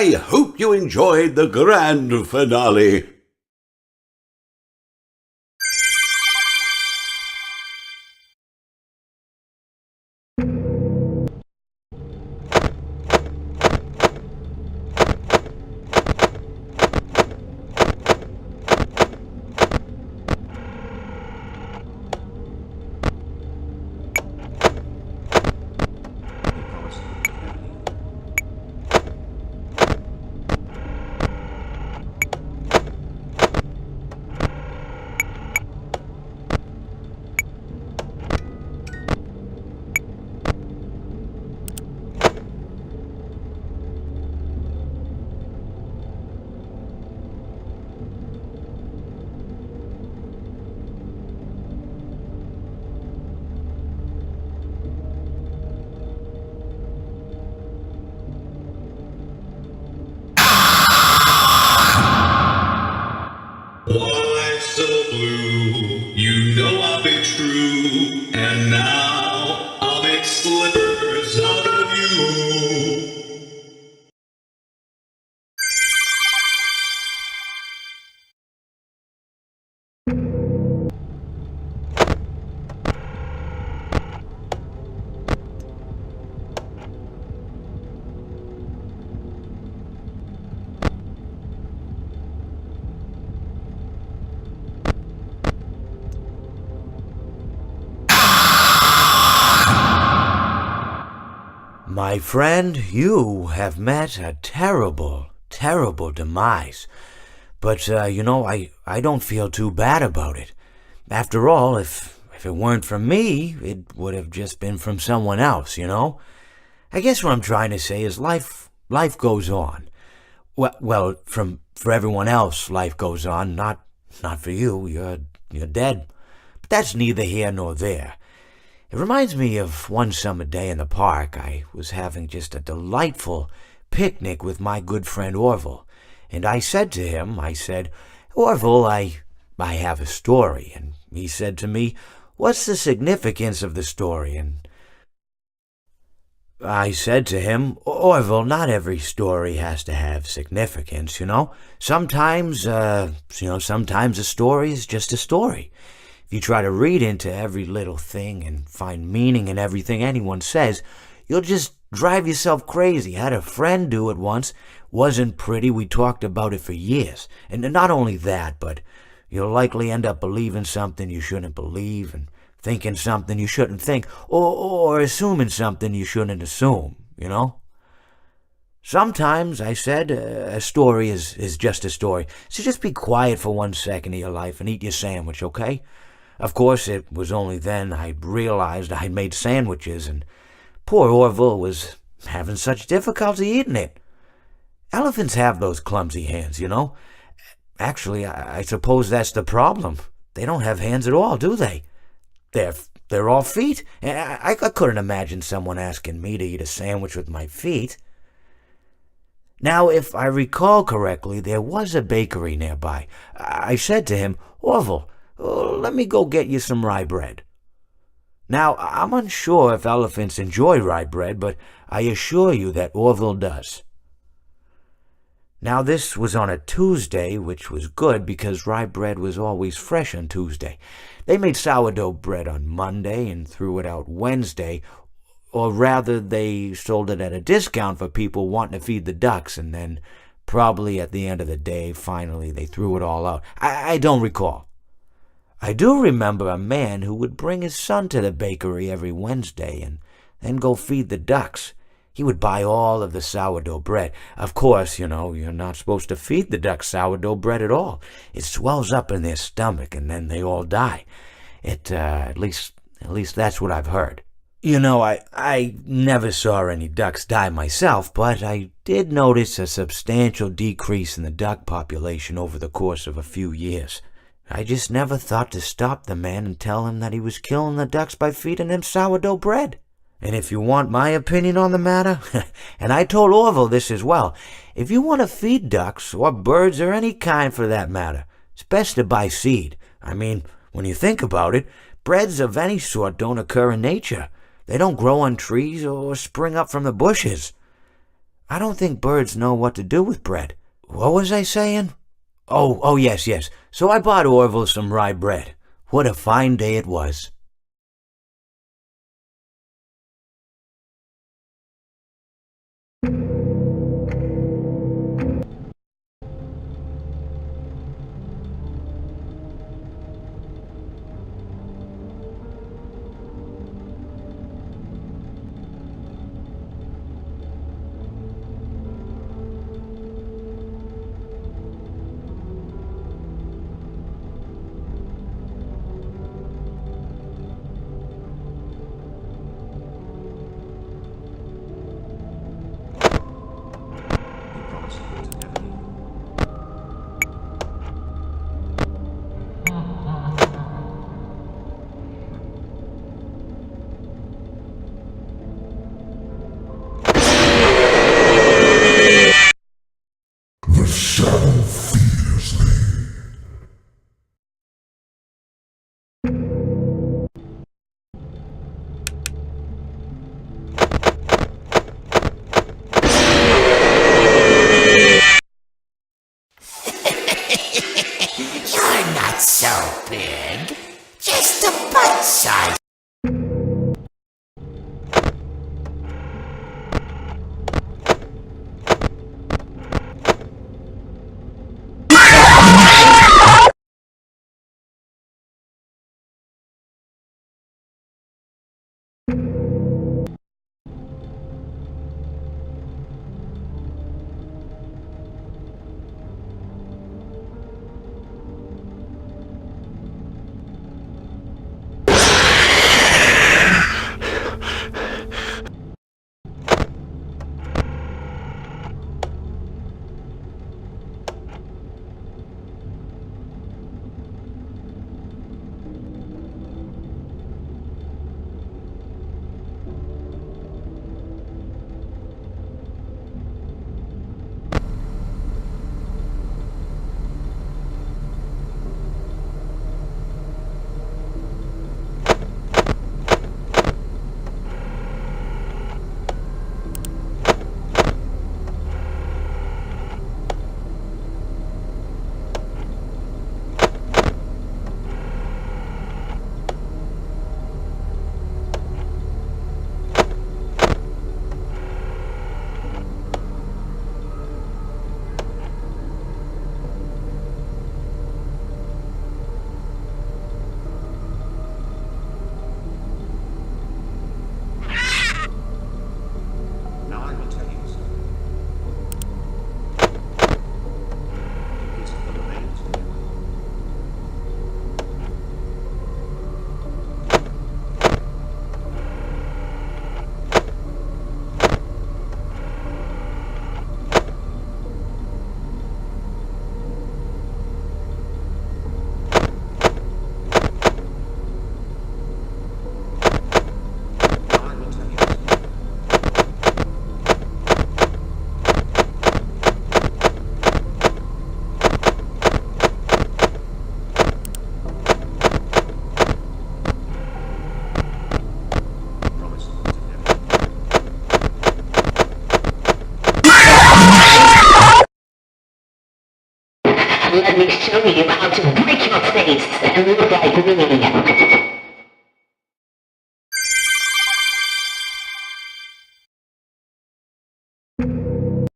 I hope you enjoyed the grand finale. Why so blue? You know I've been true, and now I'll make slippers out of you. My friend, you have met a terrible, terrible demise. But, I don't feel too bad about it. After all, if it weren't from me, it would have just been from someone else, I guess what I'm trying to say is life goes on. Well, for everyone else, life goes on, not for you. You're dead. But that's neither here nor there. It reminds me of one summer day in the park. I was having just a delightful picnic with my good friend Orville. And I said to him, Orville, I have a story. And he said to me, what's the significance of the story? And I said to him, Orville, not every story has to have significance, Sometimes a story is just a story. If you try to read into every little thing and find meaning in everything anyone says, you'll just drive yourself crazy. I had a friend do it once. Wasn't pretty. We talked about it for years. And not only that, but you'll likely end up believing something you shouldn't believe and thinking something you shouldn't think or assuming something you shouldn't assume, Sometimes, I said, a story is just a story. So just be quiet for 1 second of your life and eat your sandwich, okay? Of course, it was only then I realized I'd made sandwiches, and poor Orville was having such difficulty eating it. Elephants have those clumsy hands, Actually, I suppose that's the problem. They don't have hands at all, do they? They're all feet. I couldn't imagine someone asking me to eat a sandwich with my feet. Now, if I recall correctly, there was a bakery nearby. I said to him, Orville, let me go get you some rye bread. Now, I'm unsure if elephants enjoy rye bread, but I assure you that Orville does. Now, this was on a Tuesday, which was good because rye bread was always fresh on Tuesday. They made sourdough bread on Monday and threw it out Wednesday, or rather, they sold it at a discount for people wanting to feed the ducks, and then probably at the end of the day, finally, they threw it all out. I don't recall. I do remember a man who would bring his son to the bakery every Wednesday and then go feed the ducks. He would buy all of the sourdough bread. Of course, you're not supposed to feed the ducks sourdough bread at all. It swells up in their stomach and then they all die. At least that's what I've heard. I never saw any ducks die myself, but I did notice a substantial decrease in the duck population over the course of a few years. I just never thought to stop the man and tell him that he was killing the ducks by feeding them sourdough bread. And if you want my opinion on the matter, and I told Orville this as well, if you want to feed ducks, or birds, or any kind for that matter, it's best to buy seed. I mean, when you think about it, breads of any sort don't occur in nature. They don't grow on trees or spring up from the bushes. I don't think birds know what to do with bread. What was I saying? Oh, yes. So I bought Orville some rye bread. What a fine day it was. You're not so big. Just a butt size. Let me show you how to break your face and look like me.